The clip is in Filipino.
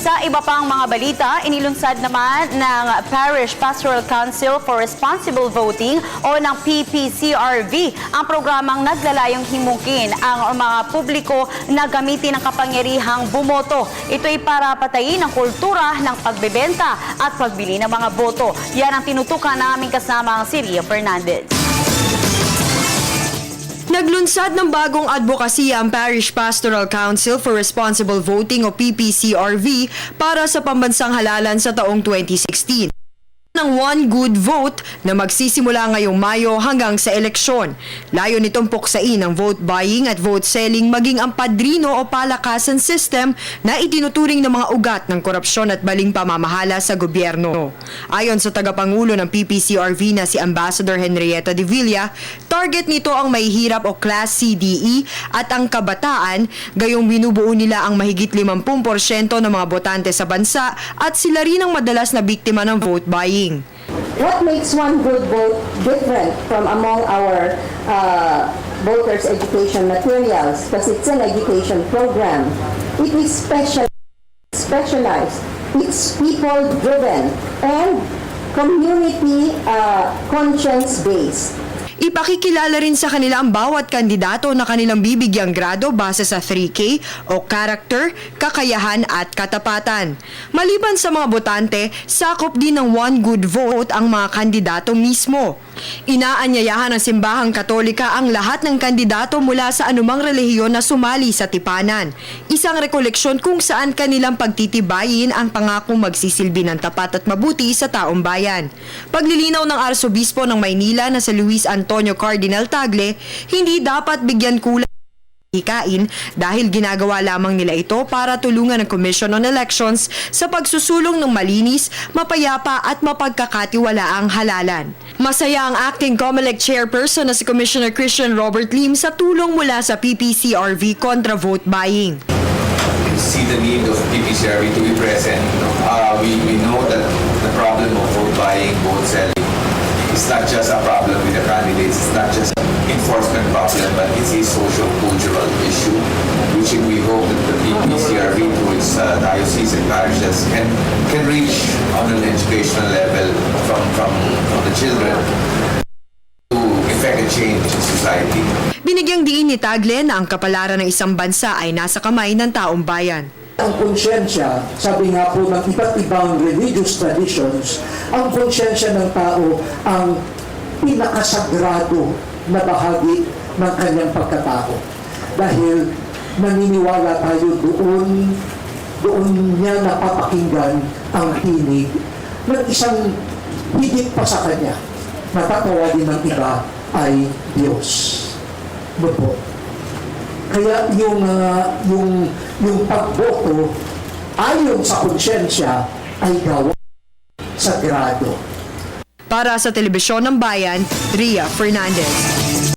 Sa iba pang mga balita, inilunsad naman ng Parish Pastoral Council for Responsible Voting o ng PPCRV ang programang naglalayong himukin ang mga publiko na gamitin ang kapangyarihang bumoto. Ito ay para patayin ang kultura ng pagbebenta at pagbili ng mga boto. Yan ang tinutukan ng aming kasama si Ria Fernandez. Naglunsad ng bagong advokasya ang Parish Pastoral Council for Responsible Voting o PPCRV para sa pambansang halalan sa taong 2016. Ng One Good Vote na magsisimula ngayong Mayo hanggang sa eleksyon. Layo nitong puksain ang vote buying at vote selling maging ang padrino o palakasan system na itinuturing ng mga ugat ng korupsyon at baling pamamahala sa gobyerno. Ayon sa tagapangulo ng PPCRV na si Ambassador Henrietta de Villa, target nito ang mahihirap o Class CDE at ang kabataan, gayong binubuo nila ang mahigit 50% ng mga botante sa bansa at sila rin ang madalas na biktima ng vote buying. What makes One Good Vote different from among our voters' education materials? Because it's an education program. It is specialized. It's people-driven and community conscience-based. Ipakikilala rin sa kanila ang bawat kandidato na kanilang bibigyang grado base sa 3K o character, kakayahan at katapatan. Maliban sa mga botante, sakop din ng One Good Vote ang mga kandidato mismo. Inaanyayahan ng Simbahang Katolika ang lahat ng kandidato mula sa anumang relihiyon na sumali sa tipanan. Isang rekoleksyon kung saan kanilang pagtitibayin ang pangakong magsisilbi ng tapat at mabuti sa taong bayan. Paglilinaw ng Arsobispo ng Maynila na si Luis Antonio Cardinal Tagle, hindi dapat bigyan kulang hikain dahil ginagawa lamang nila ito para tulungan ng Commission on Elections sa pagsusulong ng malinis, mapayapa at mapagkakatiwalaang halalan. Masaya ang acting COMELEC chairperson na si Commissioner Christian Robert Lim sa tulong mula sa PPCRV kontra vote buying. See the need of PPCRV to be present. We know that the problem of vote buying, vote selling is not just a problem with the candidates, it's not just an enforcement problem, but it's a social-cultural issue, which we hope that the PPCRV through its diocese and parishes can reach on an educational level from the children to effect a change in society. Binigyang diin ni Tagle na ang kapalaran ng isang bansa ay nasa kamay ng taong bayan. Ang konsyensya, sabi nga po ng iba't ibang religious traditions, ang konsyensya ng tao ang pinakasagrado na bahagi ng kanyang pagkatao. Dahil naniniwala tayo doon niya napapakinggan ang tinig ng isang higit pa sa kanya. Natatawagin ng iba ay Diyos. Po. Kaya yung pagboto ayon sa konsyensya ay gawa sagrado. Para sa Telebisyon ng Bayan, Ria Fernandez.